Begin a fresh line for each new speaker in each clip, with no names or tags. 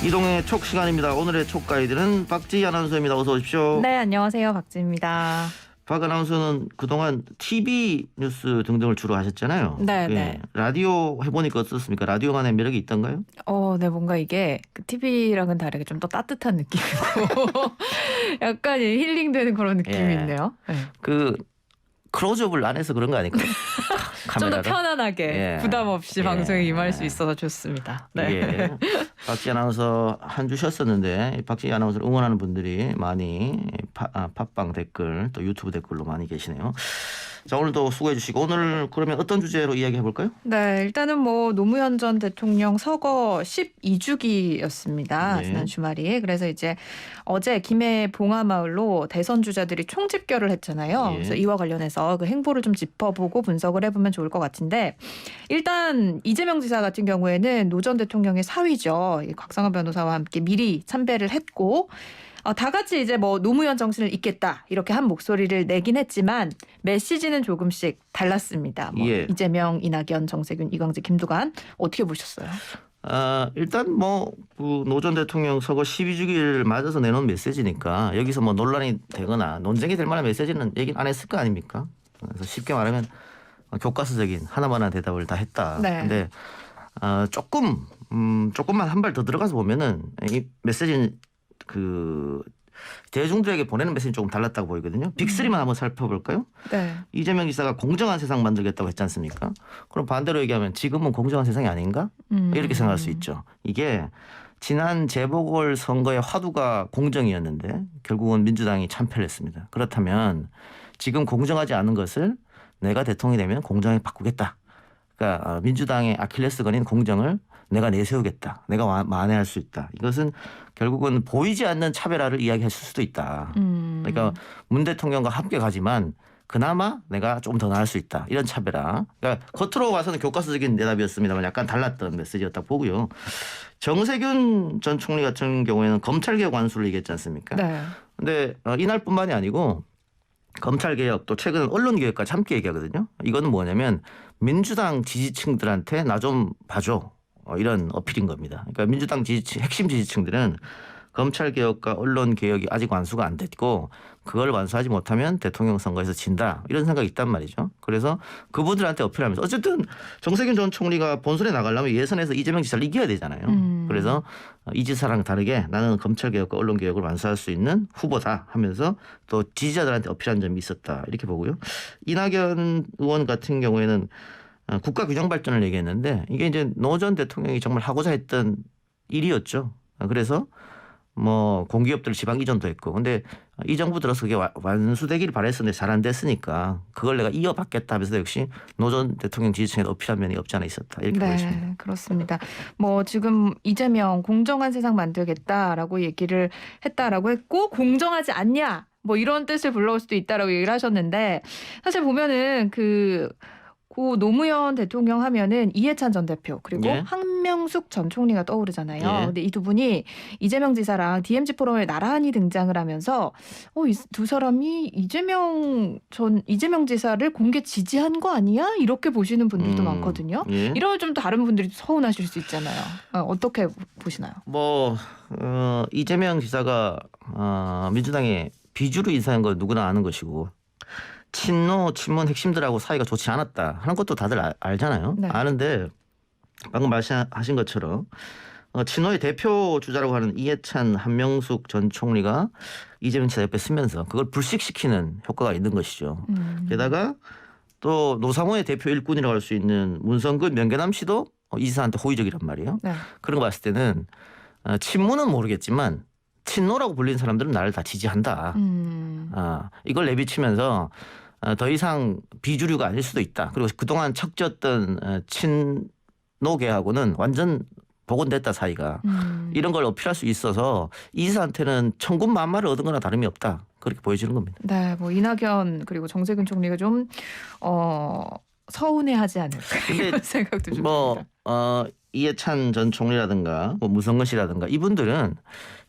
이동의 촉 시간입니다. 오늘의 촉 가이드는 박지희 아나운서입니다. 어서 오십시오.
네, 안녕하세요. 박지입니다.
박 아나운서는 그동안 TV 뉴스 등등을 주로 하셨잖아요.
네,
예.
네.
라디오 해보니까 어떻습니까? 라디오만의 매력이 있던가요?
네, 뭔가 이게 그 TV랑은 다르게 좀 더 따뜻한 느낌이고 약간 힐링되는 그런 느낌이
예.
있네요. 네.
그 클로즈업을 안 해서 그런 거 아닐까요?
좀 더
카메라를?
편안하게
예.
부담 없이
예.
방송에 임할 수 있어서 좋습니다. 네.
예. 박지희 아나운서 한 주 쉬었었는데 박지희 아나운서를 응원하는 분들이 많이 팟빵 댓글 또 유튜브 댓글로 많이 계시네요. 자, 오늘도 수고해 주시고 오늘 그러면 어떤 주제로 이야기해 볼까요?
네, 일단은 뭐 노무현 전 대통령 서거 12주기였습니다.
네.
지난 주말이. 그래서 이제 어제 김해 봉화마을로 대선 주자들이 총집결을 했잖아요.
예.
그래서 이와 관련해서 그 행보를 좀 짚어보고 분석을 해보면 좋을 것 같은데, 일단 이재명 지사 같은 경우에는 노 전 대통령의 사위죠. 이 곽상한 변호사와 함께 미리 참배를 했고, 다 같이 이제 뭐 노무현 정신을 잇겠다 이렇게 한 목소리를 내긴 했지만 메시지는 조금씩 달랐습니다. 뭐
예.
이재명, 이낙연, 정세균, 이광재, 김두관 어떻게 보셨어요?
일단 뭐 노 전 대통령 서거 12주기를 맞아서 내놓은 메시지니까 여기서 뭐 논란이 되거나 논쟁이 될 만한 메시지는 얘기 안 했을 거 아닙니까? 그래서 쉽게 말하면 교과서적인 하나만한 대답을 다 했다.
네.
근데 조금만 한 발 더 들어가서 보면은 이 메시지는 그 대중들에게 보내는 메시지 조금 달랐다고 보이거든요. 빅3만 한번 살펴볼까요?
네.
이재명 지사가 공정한 세상 만들겠다고 했지 않습니까? 그럼 반대로 얘기하면 지금은 공정한 세상이 아닌가? 이렇게 생각할 수 있죠. 이게 지난 재보궐 선거의 화두가 공정이었는데 결국은 민주당이 참패를 했습니다. 그렇다면 지금 공정하지 않은 것을 내가 대통령이 되면 공정하게 바꾸겠다. 그러니까 민주당의 아킬레스건인 공정을 내가 내세우겠다. 내가 만회할 수 있다. 이것은 결국은 보이지 않는 차별화를 이야기했을 수도 있다. 그러니까 문 대통령과 함께 가지만 그나마 내가 좀 더 나을 수 있다. 이런 차별화. 그러니까 겉으로 봐서는 교과서적인 대답이었습니다만 약간 달랐던 메시지였다고 보고요. 정세균 전 총리 같은 경우에는 검찰개혁 완수를 얘기했지 않습니까?
네.
근데 이날뿐만이 아니고 검찰개혁 또 최근 언론개혁까지 함께 얘기하거든요. 이거는 뭐냐면 민주당 지지층들한테 나 좀 봐줘. 이런 어필인 겁니다. 그러니까 민주당 핵심 지지층들은 검찰개혁과 언론개혁이 아직 완수가 안 됐고 그걸 완수하지 못하면 대통령 선거에서 진다. 이런 생각이 있단 말이죠. 그래서 그분들한테 어필하면서 어쨌든 정세균 전 총리가 본선에 나가려면 예선에서 이재명 지사를 이겨야 되잖아요. 그래서 이 지사랑 다르게 나는 검찰개혁과 언론개혁을 완수할 수 있는 후보다 하면서 또 지지자들한테 어필한 점이 있었다. 이렇게 보고요. 이낙연 의원 같은 경우에는 국가 균형 발전을 얘기했는데 이게 이제 노 전 대통령이 정말 하고자 했던 일이었죠. 그래서 뭐 공기업들 지방 이전도 했고 근데 이 정부 들어서 그게 완수되기를 바랬었는데 잘 안 됐으니까 그걸 내가 이어받겠다 하면서 역시 노 전 대통령 지지층에 어필한 면이 없지 않아 있었다. 이렇게 보여집니다.
네, 그렇습니다. 뭐 지금 이재명 공정한 세상 만들겠다라고 얘기를 했다라고 했고 공정하지 않냐 뭐 이런 뜻을 불러올 수도 있다라고 얘기를 하셨는데 사실 보면은 고 노무현 대통령 하면은 이해찬 전 대표 그리고
예.
한명숙 전 총리가 떠오르잖아요.
예.
근데 이 두 분이 이재명 지사랑 DMZ 포럼에 나란히 등장을 하면서 이 두 사람이 이재명 지사를 공개 지지한 거 아니야? 이렇게 보시는 분들도 많거든요.
예.
이러면 좀 다른 분들이 서운하실 수 있잖아요. 어떻게 보시나요?
이재명 지사가 민주당의 비주류 인사인 걸 누구나 아는 것이고 친노 친문 핵심들하고 사이가 좋지 않았다 하는 것도 다들 알잖아요.
네.
아는데 방금 말씀하신 것처럼 친노의 대표 주자라고 하는 이해찬 한명숙 전 총리가 이재명 지사 옆에 쓰면서 그걸 불식시키는 효과가 있는 것이죠. 게다가 또 노상호의 대표 일꾼이라고 할 수 있는 문성근 명계남 씨도 이 지사한테 호의적이란 말이에요.
네.
그런 거 봤을 때는 친문은 모르겠지만 친노라고 불리는 사람들은 나를 다 지지한다. 이걸 내비치면서 더 이상 비주류가 아닐 수도 있다. 그리고 그동안 척졌던 친노계하고는 완전 복원됐다 사이가. 이런 걸 어필할 수 있어서 이 지사한테는 천군만마를 얻은 거나 다름이 없다. 그렇게 보여지는 겁니다.
네, 뭐 이낙연 그리고 정세균 총리가 좀 서운해하지 않을까 이런 생각도 좀 듭니다.
이해찬 전 총리라든가 뭐 무성근 씨라든가 이분들은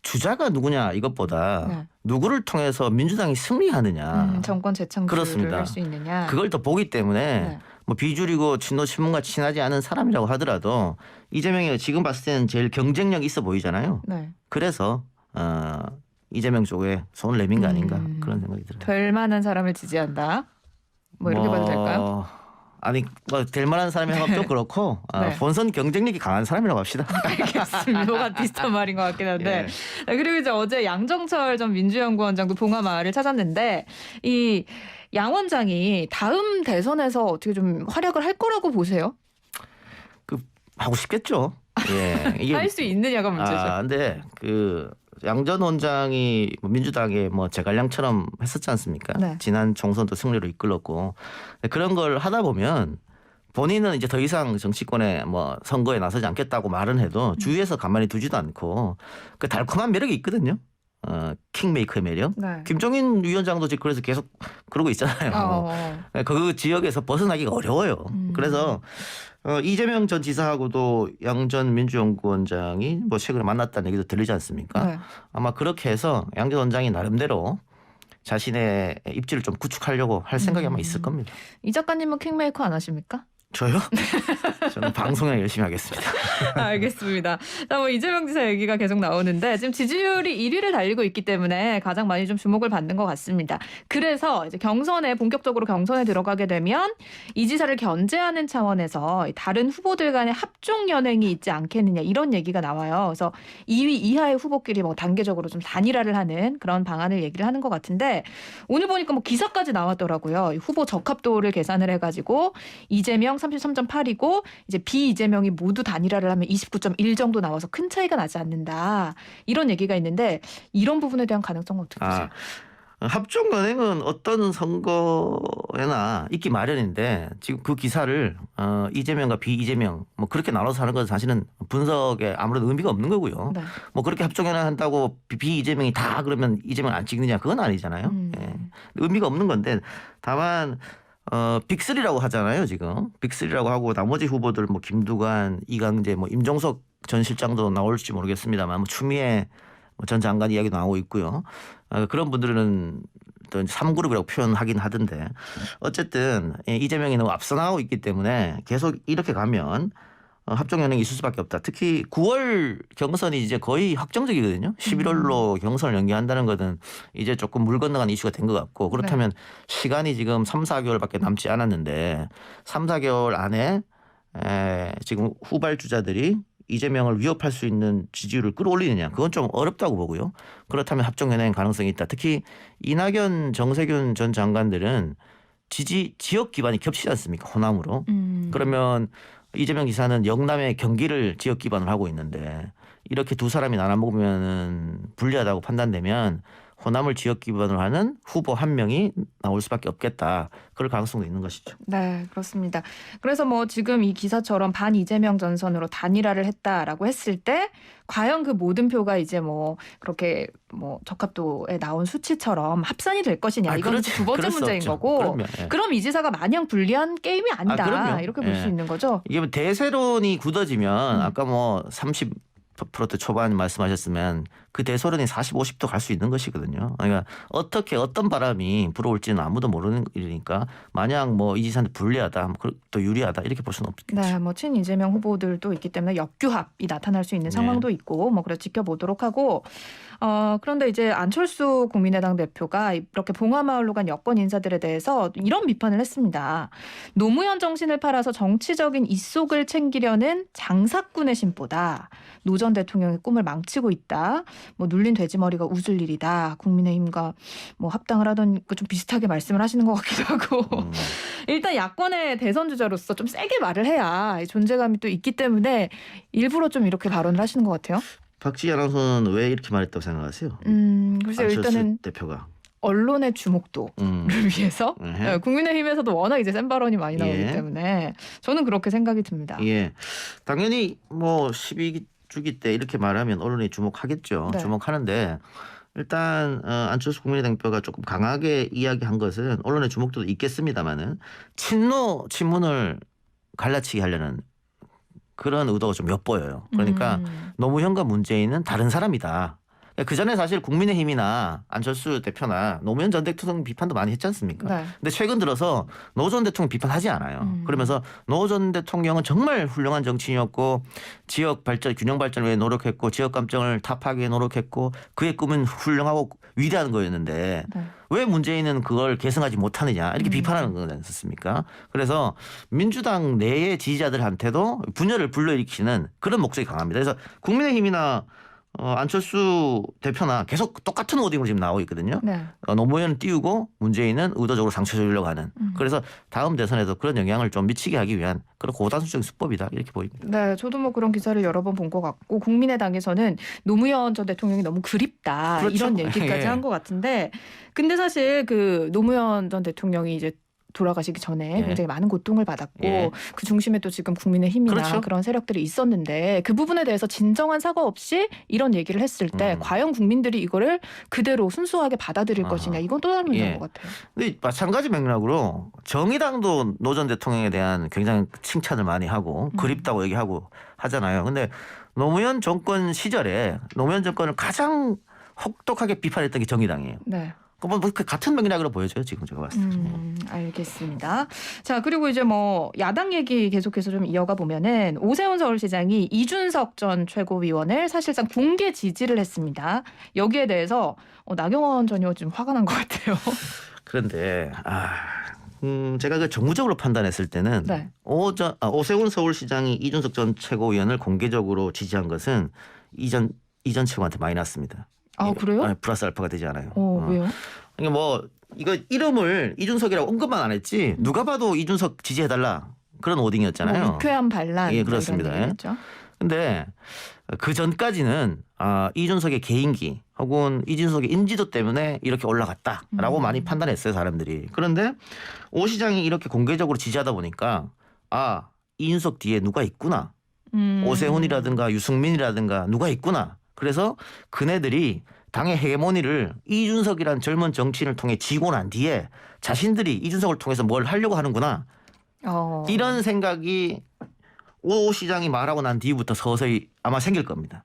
주자가 누구냐 이것보다
네.
누구를 통해서 민주당이 승리하느냐
정권 재창출을
그렇습니다.
할 수 있느냐.
그걸 더 보기 때문에
네.
뭐 비주류고 친노 친문과 친하지 않은 사람이라고 하더라도 이재명이 지금 봤을 때는 제일 경쟁력 있어 보이잖아요.
네.
그래서 이재명 쪽에 손을 내민 거 아닌가 그런 생각이 들어요.
될 만한 사람을 지지한다. 뭐 이렇게 봐도 될까요?
아니 뭐 될 만한 사람이 하면 좀 그렇고
네.
본선 경쟁력이 강한 사람이라고 합시다.
알겠습니다. 뭐가 비슷한 말인 것 같긴 한데.
예.
그리고 이제 어제 양정철 전 민주연구원장도 봉하마을을 찾았는데 이 양 원장이 다음 대선에서 어떻게 좀 활약을 할 거라고 보세요?
하고 싶겠죠. 예. 이게
할 수 있느냐가 문제죠.
근데 양 전 원장이 민주당의 뭐 제갈량처럼 했었지 않습니까?
네.
지난 총선도 승리로 이끌었고 그런 걸 하다 보면 본인은 이제 더 이상 정치권에 뭐 선거에 나서지 않겠다고 말은 해도 주위에서 가만히 두지도 않고 그 달콤한 매력이 있거든요. 킹메이커의 매력.
네.
김종인 위원장도 지금 그래서 계속 그러고 있잖아요. 그 지역에서 벗어나기가 어려워요. 그래서 이재명 전 지사하고도 양 전 민주연구원장이 뭐 최근에 만났다는 얘기도 들리지 않습니까?
네.
아마 그렇게 해서 양 전 원장이 나름대로 자신의 입지를 좀 구축하려고 할 생각이 아마 있을 겁니다.
이 작가님은 킹메이커 안 하십니까?
저요? 저는 방송에 열심히 하겠습니다.
알겠습니다. 자, 뭐 이재명 지사 얘기가 계속 나오는데 지금 지지율이 1위를 달리고 있기 때문에 가장 많이 좀 주목을 받는 것 같습니다. 그래서 이제 본격적으로 경선에 들어가게 되면 이 지사를 견제하는 차원에서 다른 후보들 간의 합종 연행이 있지 않겠느냐 이런 얘기가 나와요. 그래서 2위 이하의 후보끼리 뭐 단계적으로 좀 단일화를 하는 그런 방안을 얘기를 하는 것 같은데 오늘 보니까 뭐 기사까지 나왔더라고요. 후보 적합도를 계산을 해가지고 이재명 33.8이고 이제 비이재명이 모두 단일화를 하면 29.1 정도 나와서 큰 차이가 나지 않는다. 이런 얘기가 있는데 이런 부분에 대한 가능성은 어떻게 보세요?
합종 연행은 어떤 선거에나 있기 마련인데 지금 그 기사를 이재명과 비이재명 뭐 그렇게 나눠서 하는 건 사실은 분석에 아무래도 의미가 없는 거고요.
네.
뭐 그렇게 합종 연행한다고 비이재명이 다 그러면 이재명 안 찍느냐 그건 아니잖아요. 예. 의미가 없는 건데 다만 빅3라고 하잖아요, 지금. 빅3라고 하고 나머지 후보들 뭐 김두관, 이강재, 뭐 임종석 전 실장도 나올지 모르겠습니다만 뭐 추미애 전 장관 이야기도 나오고 있고요. 그런 분들은 또 3그룹이라고 표현하긴 하던데 어쨌든 이재명이 너무 앞서 나가고 있기 때문에 계속 이렇게 가면 합종 연행이 있을 수밖에 없다. 특히 9월 경선이 이제 거의 확정적이거든요. 11월로 경선을 연기한다는 것은 이제 조금 물 건너간 이슈가 된 것 같고 그렇다면 시간이 지금 3, 4개월밖에 남지 않았는데 3, 4개월 안에 지금 후발 주자들이 이재명을 위협할 수 있는 지지율을 끌어올리느냐 그건 좀 어렵다고 보고요. 그렇다면 합종 연행 가능성이 있다. 특히 이낙연, 정세균 전 장관들은 지역 기반이 겹치지 않습니까? 호남으로. 그러면 이재명 지사는 영남의 경기를 지역 기반으로 하고 있는데 이렇게 두 사람이 나눠 먹으면 불리하다고 판단되면 호남을 지역 기반으로 하는 후보 한 명이 나올 수밖에 없겠다. 그럴 가능성도 있는 것이죠.
네, 그렇습니다. 그래서 뭐 지금 이 기사처럼 반 이재명 전선으로 단일화를 했다라고 했을 때 과연 그 모든 표가 이제 뭐 그렇게 뭐 적합도에 나온 수치처럼 합산이 될 것이냐 이건 두 번째 문제인 거고
그럼요. 예.
그럼 이 지사가 마냥 불리한 게임이 아니다
그럼요.
이렇게 볼 수
예.
있는 거죠.
이게 뭐 대세론이 굳어지면 아까 뭐 30% 초반 말씀하셨으면 그 대세론이 40, 50도 갈 수 있는 것이거든요. 그러니까 어떻게 어떤 바람이 불어올지는 아무도 모르는 일이니까 마냥 뭐 이 지사한테 불리하다, 또 유리하다 이렇게 볼 수는 없겠죠.
네, 뭐 친이재명 후보들도 있기 때문에 역규합이 나타날 수 있는 상황도 있고 뭐 그래 지켜보도록 하고 그런데 이제 안철수 국민의당 대표가 이렇게 봉하마을로 간 여권 인사들에 대해서 이런 비판을 했습니다. 노무현 정신을 팔아서 정치적인 이속을 챙기려는 장사꾼의 심보다. 노 전 대통령의 꿈을 망치고 있다. 뭐 눌린 돼지머리가 웃을 일이다. 국민의힘과 뭐 합당을 하던 좀 비슷하게 말씀을 하시는 것 같기도 하고. 일단 야권의 대선 주자로서 좀 세게 말을 해야 존재감이 또 있기 때문에 일부러 좀 이렇게 발언을 하시는 것 같아요.
박지희 아나운서는 왜 이렇게 말했다고 생각하세요?
글쎄요.
안철수
일단은
대표가.
언론의 주목도를 위해서 국민의힘에서도 워낙 이제 센 발언이 많이 나오기 때문에 저는 그렇게 생각이 듭니다.
예, 당연히 뭐 12주기 때 이렇게 말하면 언론이 주목하겠죠.
네.
주목하는데 일단 안철수 국민의당 대표가 조금 강하게 이야기한 것은 언론의 주목도도 있겠습니다만은 친노 친문을 갈라치게 하려는 그런 의도가 좀 엿보여요. 그러니까 노무현과 문재인은 다른 사람이다. 그 전에 사실 국민의힘이나 안철수 대표나 노무현 전 대통령 비판도 많이 했지 않습니까?
네.
근데 최근 들어서 노 전 대통령 비판하지 않아요. 그러면서 노 전 대통령은 정말 훌륭한 정치인이었고 지역 발전, 균형 발전을 위해 노력했고 지역 감정을 타파하기 위해 노력했고 그의 꿈은 훌륭하고 위대한 거였는데
네.
왜 문재인은 그걸 계승하지 못하느냐 이렇게 비판하는 건 않습니까? 그래서 민주당 내의 지지자들한테도 분열을 불러일으키는 그런 목소리 강합니다. 그래서 국민의힘이나 안철수 대표나 계속 똑같은 워딩으로 지금 나오고 있거든요.
네.
노무현은 띄우고 문재인은 의도적으로 상처 주려고 하는. 그래서 다음 대선에도 그런 영향을 좀 미치게 하기 위한 그런 고단수적인 수법이다 이렇게 보입니다.
네, 저도 뭐 그런 기사를 여러 번 본 것 같고 국민의당에서는 노무현 전 대통령이 너무 그립다
그렇죠.
이런 얘기까지
예.
한 것 같은데, 근데 사실 그 노무현 전 대통령이 이제 돌아가시기 전에
예.
굉장히 많은 고통을 받았고
예.
그 중심에 또 지금 국민의힘이나
그렇죠.
그런 세력들이 있었는데 그 부분에 대해서 진정한 사과 없이 이런 얘기를 했을 때 과연 국민들이 이거를 그대로 순수하게 받아들일 것이냐, 이건 또 다른 문제인
예.
것 같아요.
근데 마찬가지 맥락으로 정의당도 노 전 대통령에 대한 굉장히 칭찬을 많이 하고 그립다고 얘기하고 하잖아요. 근데 노무현 정권 시절에 노무현 정권을 가장 혹독하게 비판했던 게 정의당이에요.
네.
뭐 같은 맥락으로 보여져요 지금 제가 봤을 때.
알겠습니다. 자, 그리고 이제 뭐 야당 얘기 계속해서 좀 이어가 보면은 오세훈 서울시장이 이준석 전 최고위원을 사실상 공개 지지를 했습니다. 여기에 대해서 나경원 전 의원 좀 화가 난 것 같아요.
그런데 제가 그 정무적으로 판단했을 때는
네.
오세훈 서울시장이 이준석 전 최고위원을 공개적으로 지지한 것은 이전 최고한테 많이 났습니다.
아, 그래요?
플러스 알파가 되지 않아요.
왜요?
그러니까 뭐 이거 이름을 이준석이라고 언급만 안 했지 누가 봐도 이준석 지지해달라 그런 워딩이었잖아요.
뭐 유쾌한 반란.
예, 그렇습니다.
이런 얘기겠죠.
근데 그 전까지는 이준석의 개인기 혹은 이준석의 인지도 때문에 이렇게 올라갔다라고 많이 판단했어요 사람들이. 그런데 오 시장이 이렇게 공개적으로 지지하다 보니까 이준석 뒤에 누가 있구나. 오세훈이라든가 유승민이라든가 누가 있구나. 그래서 그네들이 당의 헤게모니를 이준석이란 젊은 정치인을 통해 쥐고 난 뒤에 자신들이 이준석을 통해서 뭘 하려고 하는구나. 이런 생각이 오 시장이 말하고 난 뒤부터 서서히 아마 생길 겁니다.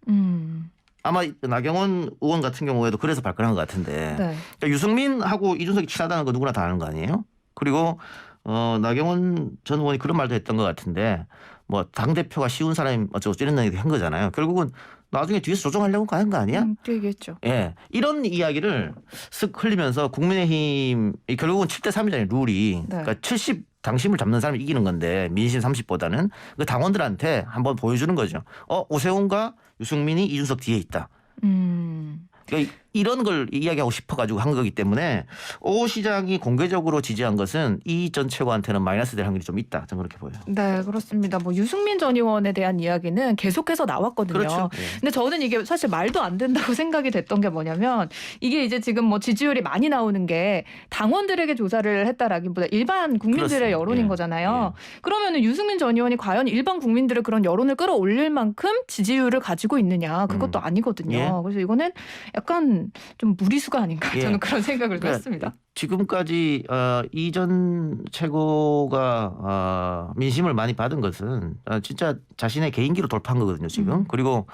아마 나경원 의원 같은 경우에도 그래서 발끈한 것 같은데
네.
그러니까 유승민하고 이준석이 친하다는 거 누구나 다 아는 거 아니에요? 그리고 나경원 전 의원이 그런 말도 했던 것 같은데 뭐 당대표가 쉬운 사람이 어쩌고 이런 얘기 한 거잖아요. 결국은 나중에 뒤에서 조정하려고 가는 거 아니야?
그 얘기했죠.
예, 이런 이야기를 쓱 흘리면서 국민의힘 결국은 7대 3이잖아요 룰이.
네.
그러니까 70 당심을 잡는 사람이 이기는 건데 민심 30보다는 그 당원들한테 한번 보여주는 거죠. 오세훈과 유승민이 이준석 뒤에 있다. 그러니까 이런 걸 이야기하고 싶어가지고 한 거기 때문에 오 시장이 공개적으로 지지한 것은 이 전 최고한테는 마이너스 될 확률이 좀 있다. 저는 그렇게 보여요.
네, 그렇습니다. 뭐 유승민 전 의원에 대한 이야기는 계속해서 나왔거든요.
그렇죠.
근데 저는 이게 사실 말도 안 된다고 생각이 됐던 게 뭐냐면 이게 이제 지금 뭐 지지율이 많이 나오는 게 당원들에게 조사를 했다라기보다 일반 국민들의
그렇습니다.
여론인
예.
거잖아요. 그러면은 유승민 전 의원이 과연 일반 국민들의 그런 여론을 끌어올릴 만큼 지지율을 가지고 있느냐, 그것도 아니거든요.
예.
그래서 이거는 약간 좀 무리수가 아닌가,
예.
저는 그런 생각을
그러니까
했습니다.
지금까지 이 전 최고가 민심을 많이 받은 것은 진짜 자신의 개인기로 돌파한 거거든요 지금. 그리고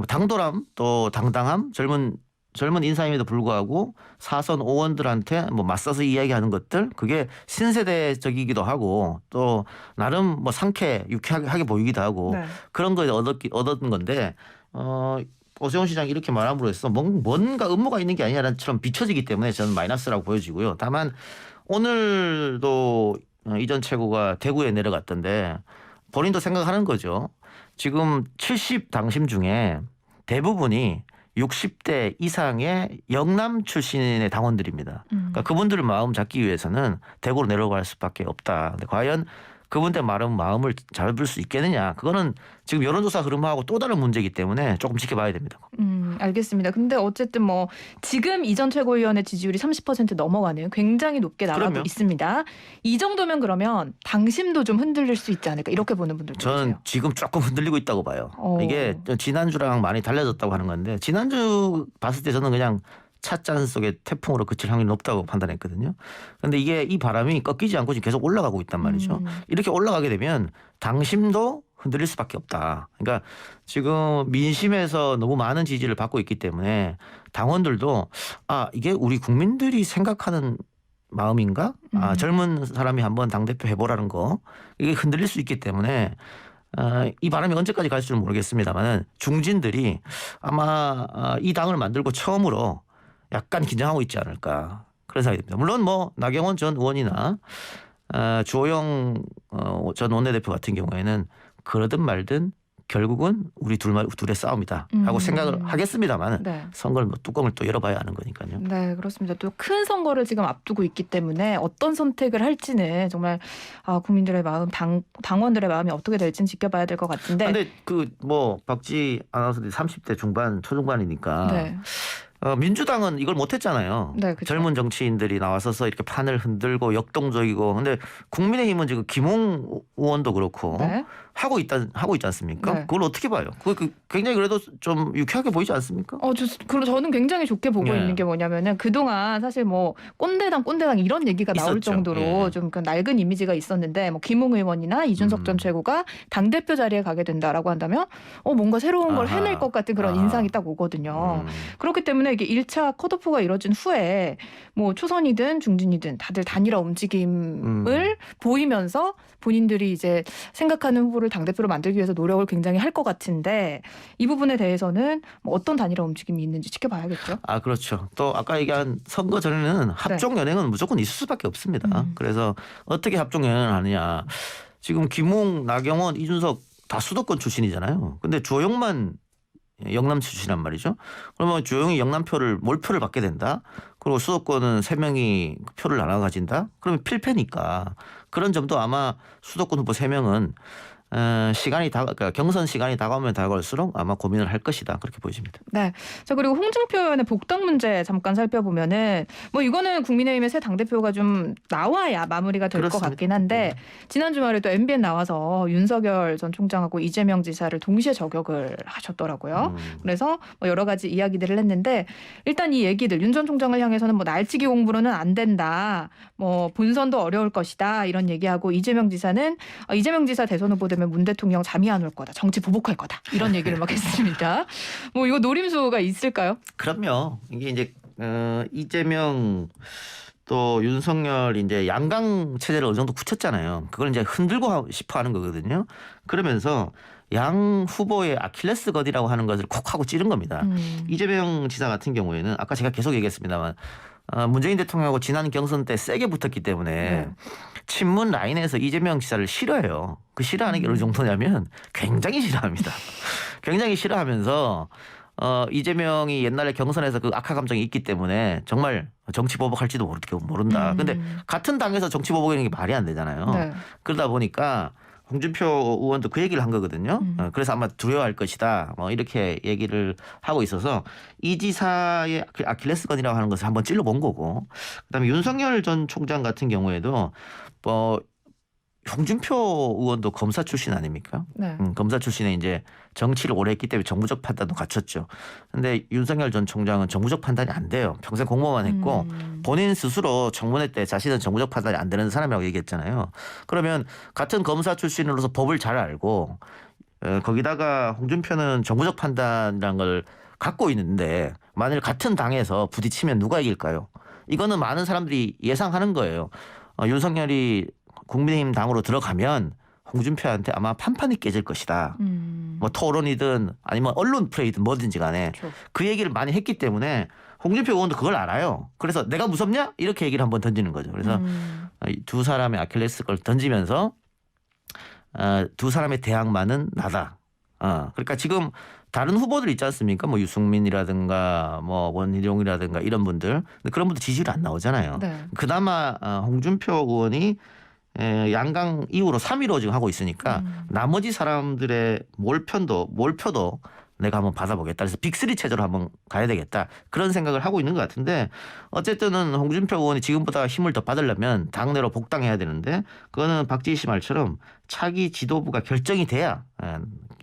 당돌함 또 당당함 젊은 인사임에도 불구하고 사선 5원들한테 뭐 맞서서 이야기하는 것들 그게 신세대적이기도 하고 또 나름 뭐 유쾌하게 보이기도 하고
네.
그런 거에 얻은 건데 오세훈 시장이 이렇게 말함으로 해서 뭔가 음모가 있는 게 아니라는 처럼 비춰지기 때문에 저는 마이너스라고 보여지고요. 다만 오늘도 이 전 최고가 대구에 내려갔던데 본인도 생각하는 거죠. 지금 70 당심 중에 대부분이 60대 이상의 영남 출신의 당원들입니다. 그러니까 그분들을 마음 잡기 위해서는 대구로 내려갈 수밖에 없다. 근데 과연 그분들 마음을 잡을 수 있겠느냐. 그거는 지금 여론조사 흐름하고 또 다른 문제이기 때문에 조금 지켜봐야 됩니다.
알겠습니다. 근데 어쨌든 뭐 지금 이 전 최고위원의 지지율이 30% 넘어가는 굉장히 높게 나가고
그럼요.
있습니다. 이 정도면 그러면 당심도 좀 흔들릴 수 있지 않을까, 이렇게 보는 분들도
저는
계세요.
지금 조금 흔들리고 있다고 봐요. 이게 지난주랑 많이 달라졌다고 하는 건데 지난주 봤을 때 저는 그냥 찻잔 속의 태풍으로 그칠 확률이 높다고 판단했거든요. 그런데 이 바람이 꺾이지 않고 지금 계속 올라가고 있단 말이죠. 이렇게 올라가게 되면 당심도 흔들릴 수밖에 없다. 그러니까 지금 민심에서 너무 많은 지지를 받고 있기 때문에 당원들도 이게 우리 국민들이 생각하는 마음인가? 젊은 사람이 한번 당대표 해보라는 거 이게 흔들릴 수 있기 때문에 이 바람이 언제까지 갈지는 모르겠습니다만 중진들이 아마 이 당을 만들고 처음으로 약간 긴장하고 있지 않을까 그런 생각이 듭니다. 물론 뭐 나경원 전 의원이나 주호영 전 원내대표 같은 경우에는 그러든 말든 결국은 우리 둘의 싸움이다 하고 생각을 하겠습니다만
네.
선거를 뭐 뚜껑을 또 열어봐야 하는 거니까요.
네, 그렇습니다. 또 큰 선거를 지금 앞두고 있기 때문에 어떤 선택을 할지는 정말 국민들의 마음, 당원들의 마음이 어떻게 될지는 지켜봐야 될 것 같은데.
근데 그 뭐 박지 아나운서들이 30대 중반 초중반이니까
네.
민주당은 이걸 못했잖아요.
네, 그렇죠.
젊은 정치인들이 나와서서 이렇게 판을 흔들고 역동적이고. 근데 국민의힘은 지금 김웅 의원도 그렇고
네.
하고 있지 않습니까?
네.
그걸 어떻게 봐요? 그 굉장히 그래도 좀 유쾌하게 보이지 않습니까?
저는 굉장히 좋게 보고
예.
있는 게 뭐냐면은 그동안 사실 뭐 꼰대당 이런 얘기가 나올
있었죠.
정도로
예.
좀 그 낡은 이미지가 있었는데 뭐 김웅 의원이나 이준석 전 최고가 당대표 자리에 가게 된다라고 한다면 뭔가 새로운 걸
아하.
해낼 것 같은 그런 인상이 딱 오거든요. 그렇기 때문에 이게 1차 컷오프가 이뤄진 후에 뭐 초선이든 중진이든 다들 단일화 움직임을 보이면서 본인들이 이제 생각하는 후보를 당대표로 만들기 위해서 노력을 굉장히 할 것 같은데 이 부분에 대해서는 뭐 어떤 단일화 움직임이 있는지 지켜봐야겠죠.
그렇죠. 또 아까 얘기한 선거 전에는 합종 연행은 무조건 있을 수밖에 없습니다. 그래서 어떻게 합종 연행을 하느냐. 지금 김웅, 나경원, 이준석 다 수도권 출신이잖아요. 근데 주호영만 영남 출신이란 말이죠. 그러면 주호영이 영남표를 몰표를 받게 된다. 그리고 수도권은 3명이 표를 나눠 가진다. 그러면 필패니까 그런 점도 아마 수도권 후보 3명은 그러니까 경선 시간이 다가오면 다가올수록 아마 고민을 할 것이다. 그렇게 보여집니다.
네. 자, 그리고 홍준표 의원의 복당 문제 잠깐 살펴보면은 뭐 이거는 국민의힘의 새 당대표가 좀 나와야 마무리가 될 것 같긴 한데 지난 주말에 또 MBN 나와서 윤석열 전 총장하고 이재명 지사를 동시에 저격을 하셨더라고요. 그래서 뭐 여러 가지 이야기들을 했는데 일단 이 얘기들 윤 전 총장을 향해서는 뭐 날치기 공부로는 안 된다. 뭐 본선도 어려울 것이다. 이런 얘기하고 이재명 지사는 이재명 지사 대선 후보 되면 문 대통령 잠이 안 올 거다. 정치 보복할 거다. 이런 얘기를 막 했습니다. 뭐 이거 노림수가 있을까요?
그럼요. 이게 이제 이재명 또 윤석열 이제 양강 체제를 어느 정도 굳혔잖아요. 그걸 이제 흔들고 싶어 하는 거거든요. 그러면서 양 후보의 아킬레스건이라고 하는 것을 콕 하고 찌른 겁니다. 이재명 지사 같은 경우에는 아까 제가 계속 얘기했습니다만 문재인 대통령하고 지난 경선 때 세게 붙었기 때문에 친문 라인에서 이재명 지사를 싫어해요. 그 싫어하는 게 어느 정도냐면 굉장히 싫어합니다. 굉장히 싫어하면서 이재명이 옛날에 경선에서 그 악화 감정이 있기 때문에 정말 정치 보복할지도 모른다. 근데 같은 당에서 정치 보복이라는 게 말이 안 되잖아요.
네.
그러다 보니까 홍준표 의원도 그 얘기를 한 거거든요. 그래서 아마 두려워할 것이다. 뭐 이렇게 얘기를 하고 있어서 이 지사의 아킬레스건이라고 하는 것을 한번 찔러본 거고, 그다음에 윤석열 전 총장 같은 경우에도 홍준표 의원도 검사 출신 아닙니까?
네.
검사 출신에 이제 정치를 오래 했기 때문에 정무적 판단도 갖췄죠. 근데 윤석열 전 총장은 정무적 판단이 안 돼요. 평생 공무원만 했고 본인 스스로 청문회 때 자신은 정무적 판단이 안 되는 사람이라고 얘기했잖아요. 그러면 같은 검사 출신으로서 법을 잘 알고 거기다가 홍준표는 정무적 판단이라는 걸 갖고 있는데 만일 같은 당에서 부딪히면 누가 이길까요? 이거는 많은 사람들이 예상하는 거예요. 윤석열이 국민의힘 당으로 들어가면 홍준표한테 아마 판판이 깨질 것이다. 뭐 토론이든 아니면 언론 플레이든 뭐든지 간에
그렇죠.
그 얘기를 많이 했기 때문에 홍준표 의원도 그걸 알아요. 그래서 내가 무섭냐? 이렇게 얘기를 한번 던지는 거죠. 그래서 두 사람의 아킬레스건을 던지면서 두 사람의 대항마는 나다. 그러니까 지금 다른 후보들 있지 않습니까? 뭐 유승민이라든가 뭐 원희룡이라든가 이런 분들. 근데 그런 분들 지지율 안 나오잖아요.
네.
그나마 홍준표 의원이 양강 이후로 3위로 지금 하고 있으니까 나머지 사람들의 몰표도 내가 한번 받아보겠다. 그래서 빅3 체제로 한번 가야 되겠다. 그런 생각을 하고 있는 것 같은데 어쨌든 홍준표 의원이 지금보다 힘을 더 받으려면 당내로 복당해야 되는데 그거는 박지희 씨 말처럼 차기 지도부가 결정이 돼야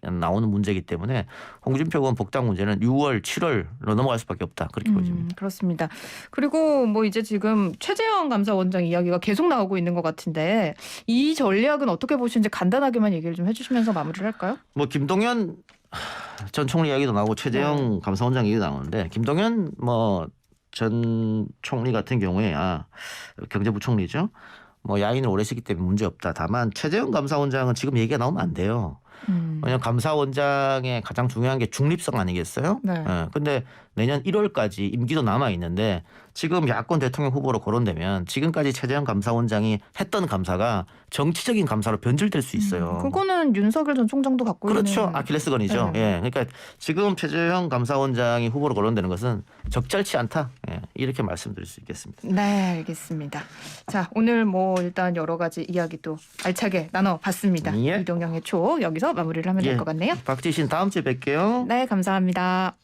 나오는 문제이기 때문에 홍준표 의원 복당 문제는 6월, 7월로 넘어갈 수밖에 없다. 그렇게 보여집니다.
그렇습니다. 그리고 뭐 이제 지금 최재형 감사원장 이야기가 계속 나오고 있는 것 같은데 이 전략은 어떻게 보시는지 간단하게만 얘기를 좀 해주시면서 마무리를 할까요?
뭐 김동연 전 총리 이야기도 나오고 최재형 감사원장 얘기도 나오는데 김동연 뭐 전 총리 같은 경우에 경제부총리죠. 뭐 야인을 오래 시기 때문에 문제 없다. 다만 최재형 감사원장은 지금 얘기가 나오면 안 돼요. 왜냐하면 감사원장의 가장 중요한 게 중립성 아니겠어요?
네.
근데 내년 1월까지 임기도 남아 있는데 지금 야권 대통령 후보로 거론되면 지금까지 최재형 감사원장이 했던 감사가 정치적인 감사로 변질될 수 있어요.
그거는 윤석열 전 총장도 갖고
그렇죠.
있는
아킬레스건이죠.
네.
예, 그러니까 지금 최재형 감사원장이 후보로 거론되는 것은 적절치 않다. 예, 이렇게 말씀드릴 수 있겠습니다.
네, 알겠습니다. 자, 오늘 뭐 일단 여러 가지 이야기도 알차게 나눠봤습니다.
예.
이동영의 초 여기서 마무리를 하면 될 것 같네요.
박지신 다음 주에 뵐게요.
네, 감사합니다.